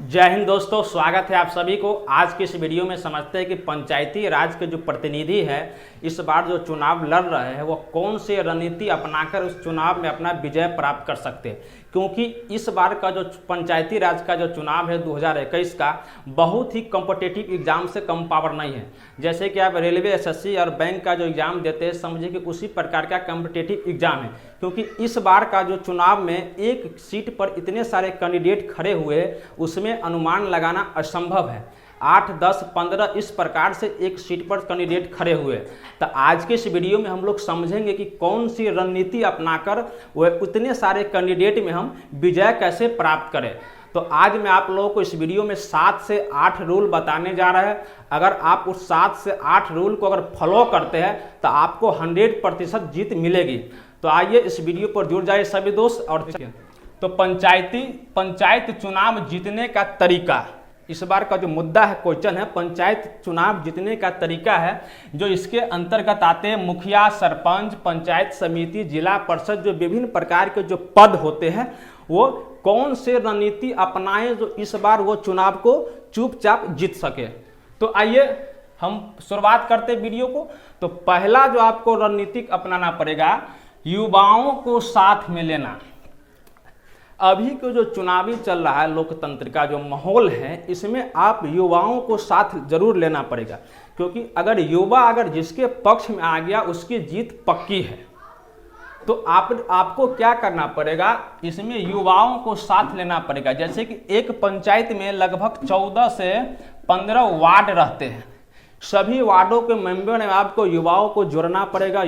जय हिंद दोस्तों, स्वागत है आप सभी को। आज के इस वीडियो में समझते हैं कि पंचायती राज के जो प्रतिनिधि है इस बार जो चुनाव लड़ रहे हैं वो कौन से रणनीति अपनाकर उस चुनाव में अपना विजय प्राप्त कर सकते हैं। क्योंकि इस बार का जो पंचायती राज का जो चुनाव है 2021 का बहुत ही कॉम्पिटिटिव एग्जाम से कम पावर नहीं है। जैसे कि आप रेलवे, एसएससी और बैंक का जो एग्जाम देते हैं समझिए कि उसी प्रकार का कॉम्पिटिटिव एग्जाम है। क्योंकि इस बार का जो चुनाव में एक सीट पर इतने सारे कैंडिडेट खड़े हुए उसमें अनुमान लगाना असंभव है। 8, 10, 15 इस प्रकार से एक सीट पर कैंडिडेट खड़े हुए। तो आज के इस वीडियो में हम लोग समझेंगे कि कौन सी रणनीति अपनाकर वह उतने सारे कैंडिडेट में हम विजय कैसे प्राप्त करें। तो आज मैं आप लोगों को इस वीडियो में 7 से 8 रूल बताने जा रहा है। अगर आप उस 7 से 8 रूल को अगर फॉलो करते हैं तो आपको 100% जीत मिलेगी। तो आइए इस वीडियो पर जुड़ जाए सभी दोस्त। और तो पंचायत चुनाव जीतने का तरीका, इस बार का जो मुद्दा है, क्वेश्चन है पंचायत चुनाव जीतने का तरीका है। जो इसके अंतर्गत आते हैं मुखिया, सरपंच, पंचायत समिति, जिला परिषद, जो विभिन्न प्रकार के जो पद होते हैं वो कौन से रणनीति अपनाएं जो इस बार वो चुनाव को चुपचाप जीत सके। तो आइए हम शुरुआत करते वीडियो को। तो पहला जो आपको रणनीति अपनाना पड़ेगा, युवाओं को साथ में लेना। अभी को जो चुनावी चल रहा है, लोकतंत्र का जो माहौल है, इसमें आप युवाओं को साथ जरूर लेना पड़ेगा। क्योंकि अगर युवा अगर जिसके पक्ष में आ गया उसकी जीत पक्की है। तो आपको क्या करना पड़ेगा, इसमें युवाओं को साथ लेना पड़ेगा। जैसे कि एक पंचायत में लगभग 14 से 15 वार्ड रहते हैं। सभी वार्डों के मेंबर में आपको युवाओं को जोड़ना पड़ेगा,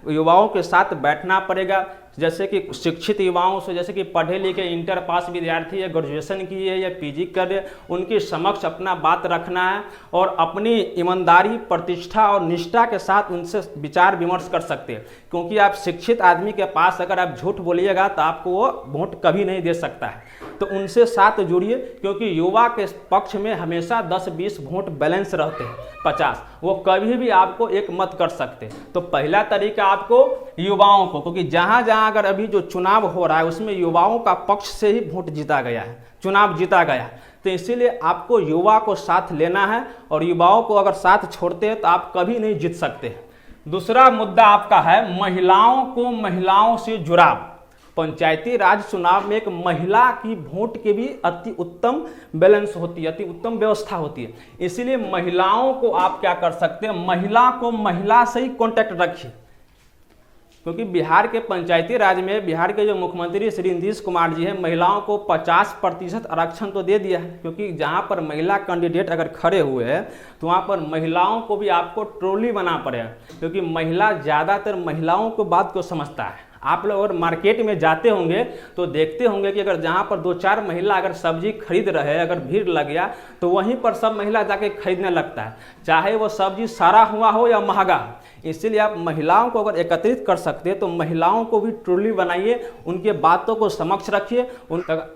युवाओं के साथ बैठना पड़ेगा। जैसे कि शिक्षित युवाओं से, जैसे कि पढ़े लिखे इंटर पास विद्यार्थी है, ग्रेजुएशन किए या पीजी कर रहे, उनके समक्ष अपना बात रखना है और अपनी ईमानदारी, प्रतिष्ठा और निष्ठा के साथ उनसे विचार विमर्श कर सकते हैं। क्योंकि आप शिक्षित आदमी के पास अगर आप झूठ बोलिएगा तो आपको वो वोट कभी नहीं दे सकता है। तो उनसे साथ जुड़िए, क्योंकि युवा के पक्ष में हमेशा 10-20 वोट बैलेंस रहते हैं, 50 वो कभी भी आपको एक मत कर सकते। तो पहला तरीका आपको युवाओं को, क्योंकि जहाँ जहाँ अगर अभी जो चुनाव हो रहा है उसमें युवाओं का पक्ष से ही वोट जीता गया है, चुनाव जीता गया। तो इसीलिए आपको युवा को साथ लेना है और युवाओं को अगर साथ छोड़ते हैं तो आप कभी नहीं जीत सकते। दूसरा मुद्दा आपका है महिलाओं से जुड़ाव। पंचायती राज चुनाव में एक महिला की वोट के भी अति उत्तम बैलेंस होती है, अति उत्तम व्यवस्था होती है। इसीलिए महिलाओं को आप क्या कर सकते हैं, महिला से ही कॉन्टैक्ट रखिए। क्योंकि बिहार के पंचायती राज में बिहार के जो मुख्यमंत्री श्री नीतीश कुमार जी हैं, महिलाओं को 50% आरक्षण तो दे दिया है। क्योंकि जहां पर महिला कैंडिडेट अगर खड़े हुए हैं तो वहां पर महिलाओं को भी आपको ट्रोली बना पड़ेगा। क्योंकि महिला ज़्यादातर महिलाओं को बात को समझता है। आप लोग अगर मार्केट में जाते होंगे तो देखते होंगे कि अगर जहाँ पर 2-4 महिला अगर सब्जी खरीद रहे हैं, अगर भीड़ लग गया तो वहीं पर सब महिला जाके खरीदने लगता है, चाहे वो सब्जी सड़ा हुआ हो या महंगा हो। इसीलिए आप महिलाओं को अगर एकत्रित कर सकते हैं तो महिलाओं को भी ट्रोली बनाइए, उनके बातों को समक्ष रखिए।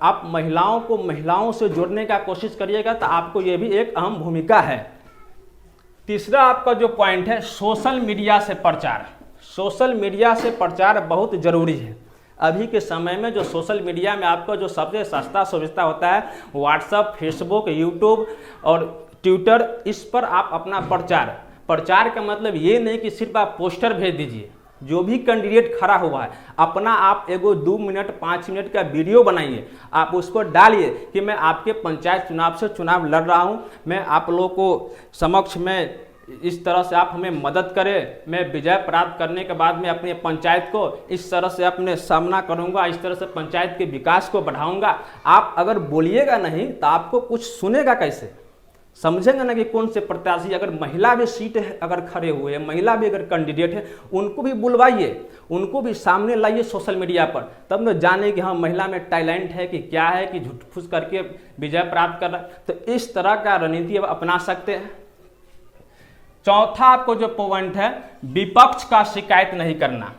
आप महिलाओं से जोड़ने का कोशिश करिएगा तो आपको ये भी एक अहम भूमिका है। तीसरा आपका जो पॉइंट है, सोशल मीडिया से प्रचार। सोशल मीडिया से प्रचार बहुत ज़रूरी है। अभी के समय में जो सोशल मीडिया में आपको जो सबसे सस्ता सुविधा होता है, व्हाट्सएप, फेसबुक, यूट्यूब और ट्विटर, इस पर आप अपना प्रचार का मतलब ये नहीं कि सिर्फ आप पोस्टर भेज दीजिए। जो भी कैंडिडेट खड़ा हुआ है अपना आप 2 मिनट 5 मिनट का वीडियो बनाइए, आप उसको डालिए कि मैं आपके पंचायत चुनाव से चुनाव लड़ रहा हूँ, मैं आप लोगों को समक्ष में इस तरह से आप हमें मदद करें, मैं विजय प्राप्त करने के बाद मैं अपने पंचायत को इस तरह से अपने सामना करूंगा, इस तरह से पंचायत के विकास को बढ़ाऊंगा। आप अगर बोलिएगा नहीं तो आपको कुछ सुनेगा कैसे, समझेंगे ना कि कौन से प्रत्याशी। अगर महिला भी सीट है, अगर खड़े हुए हैं, महिला भी अगर कैंडिडेट है, उनको भी बुलवाइए, उनको भी सामने लाइए सोशल मीडिया पर, तब न जाने कि हाँ महिला में टैलेंट है कि क्या है कि झूठ फूस करके विजय प्राप्त कर रहा है। तो इस तरह का रणनीति अब अपना सकते हैं। चौथा आपको जो पॉइंट है, विपक्ष का शिकायत नहीं करना।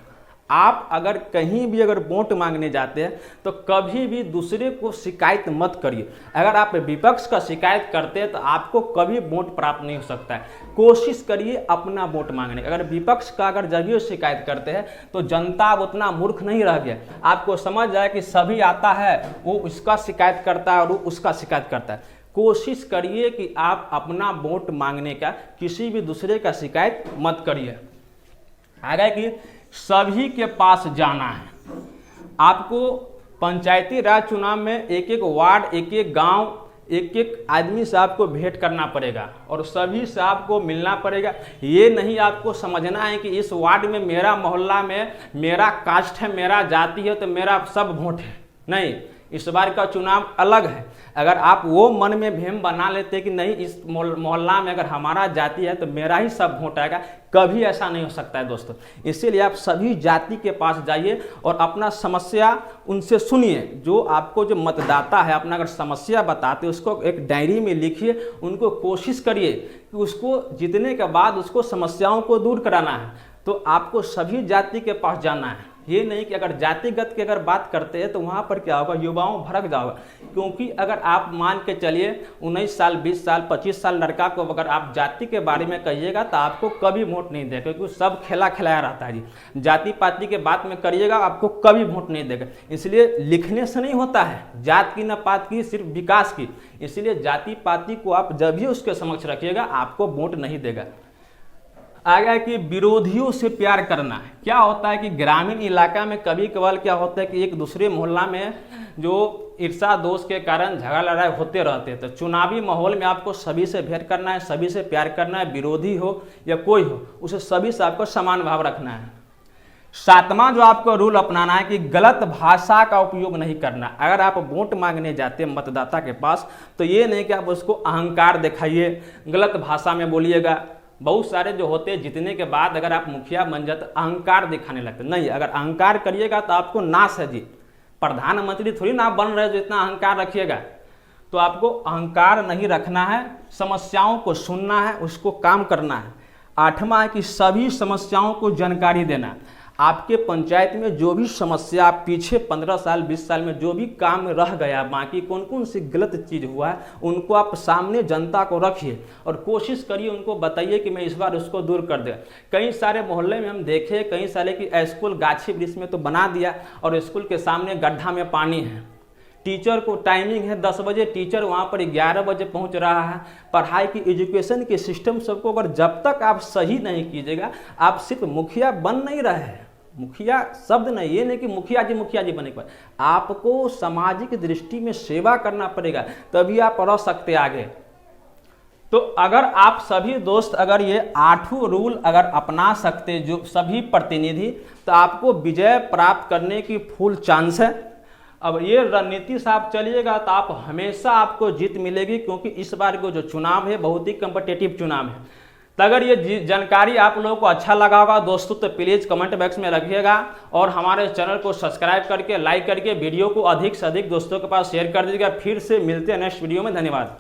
आप अगर कहीं भी अगर वोट मांगने जाते हैं तो कभी भी दूसरे को शिकायत मत करिए। अगर आप विपक्ष का शिकायत करते हैं तो आपको कभी वोट प्राप्त नहीं हो सकता है। कोशिश करिए अपना वोट मांगने। अगर विपक्ष का अगर जब शिकायत करते हैं तो जनता अब उतना मूर्ख नहीं रह गया, आपको समझ जाए कि सभी आता है वो उसका शिकायत करता है और वो उसका शिकायत करता है। कोशिश करिए कि आप अपना वोट मांगने का किसी भी दूसरे का शिकायत मत करिए। आगे कि सभी के पास जाना है। आपको पंचायती राज चुनाव में एक एक वार्ड, एक एक गांव, एक एक आदमी से आपको भेंट करना पड़ेगा और सभी से आपको मिलना पड़ेगा। ये नहीं आपको समझना है कि इस वार्ड में, मेरा मोहल्ला में मेरा कास्ट है, मेरा जाति है तो मेरा सब वोट है। नहीं, इस बार का चुनाव अलग है। अगर आप वो मन में भ्रम बना लेते कि नहीं इस मोहल्ला में अगर हमारा जाति है तो मेरा ही सब वोट आएगा, कभी ऐसा नहीं हो सकता है दोस्तों। इसीलिए आप सभी जाति के पास जाइए और अपना समस्या उनसे सुनिए। जो आपको जो मतदाता है अपना अगर समस्या बताते उसको एक डायरी में लिखिए, उनको कोशिश करिए कि उसको जीतने के बाद उसको समस्याओं को दूर कराना है। तो आपको सभी जाति के पास जाना है। ये नहीं कि अगर जातिगत की अगर बात करते हैं तो वहाँ पर क्या होगा, युवाओं भड़क जाओगा। क्योंकि अगर आप मान के चलिए 19 साल, 20 साल, 25 साल लड़का को अगर आप जाति के बारे में कहिएगा तो आपको कभी वोट नहीं देगा, क्योंकि सब खेला खिलाया रहता है जी। जाति पाति के बात में करिएगा आपको कभी वोट नहीं देगा। इसलिए लिखने से नहीं होता है जात की न पात की, सिर्फ विकास की। इसलिए जाति पाति को आप जब भी उसके समक्ष रखिएगा आपको वोट नहीं देगा। आगे कि विरोधियों से प्यार करना है। क्या होता है कि ग्रामीण इलाका में कभी कभार क्या होता है कि एक दूसरे मोहल्ला में जो ईर्षा दोष के कारण झगड़ा लड़ाई होते रहते हैं। तो चुनावी माहौल में आपको सभी से भेंट करना है, सभी से प्यार करना है, विरोधी हो या कोई हो उसे सभी से आपको समान भाव रखना है। 7वां जो आपको रूल अपनाना है कि गलत भाषा का उपयोग नहीं करना। अगर आप वोट मांगने जाते हैं मतदाता के पास तो ये नहीं कि आप उसको अहंकार दिखाइए, गलत भाषा में बोलिएगा। बहुत सारे जो होते हैं जीतने के बाद अगर आप मुखिया बन जाते अहंकार दिखाने लगते। नहीं, अगर अहंकार करिएगा तो आपको नाश है जी। प्रधानमंत्री थोड़ी ना आप बन रहे जो इतना अहंकार रखिएगा। तो आपको अहंकार नहीं रखना है, समस्याओं को सुनना है, उसको काम करना है। 8वां है कि सभी समस्याओं को जानकारी देना। आपके पंचायत में जो भी समस्या पीछे 15 साल 20 साल में जो भी काम रह गया, बाकी कौन कौन सी गलत चीज़ हुआ है उनको आप सामने जनता को रखिए और कोशिश करिए उनको बताइए कि मैं इस बार उसको दूर कर दे। कई सारे मोहल्ले में हम देखे कई सारे कि स्कूल गाछी वृक्ष में तो बना दिया और स्कूल के सामने गड्ढा में पानी है। टीचर को टाइमिंग है 10 बजे, टीचर वहाँ पर 11 बजे पहुँच रहा है। पढ़ाई की एजुकेशन के सिस्टम सबको अगर जब तक आप सही नहीं कीजिएगा, आप सिर्फ मुखिया बन नहीं रहे हैं। मुखिया शब्द नहीं, ये नहीं कि मुखिया जी बने पर आपको सामाजिक दृष्टि में सेवा करना पड़ेगा, तभी आप रह सकते आगे। तो अगर आप सभी दोस्त अगर ये 8 रूल अगर अपना सकते जो सभी प्रतिनिधि, तो आपको विजय प्राप्त करने की फुल चांस है। अब ये रणनीति से आप चलिएगा तो आप हमेशा आपको जीत मिलेगी, क्योंकि इस बार को जो चुनाव है बहुत ही कम्पिटिटिव चुनाव है। तो अगर ये जानकारी आप लोगों को अच्छा लगा होगा दोस्तों तो प्लीज़ कमेंट बॉक्स में रखिएगा और हमारे चैनल को सब्सक्राइब करके लाइक करके वीडियो को अधिक से अधिक दोस्तों के पास शेयर कर दीजिएगा। फिर से मिलते हैं नेक्स्ट वीडियो में। धन्यवाद।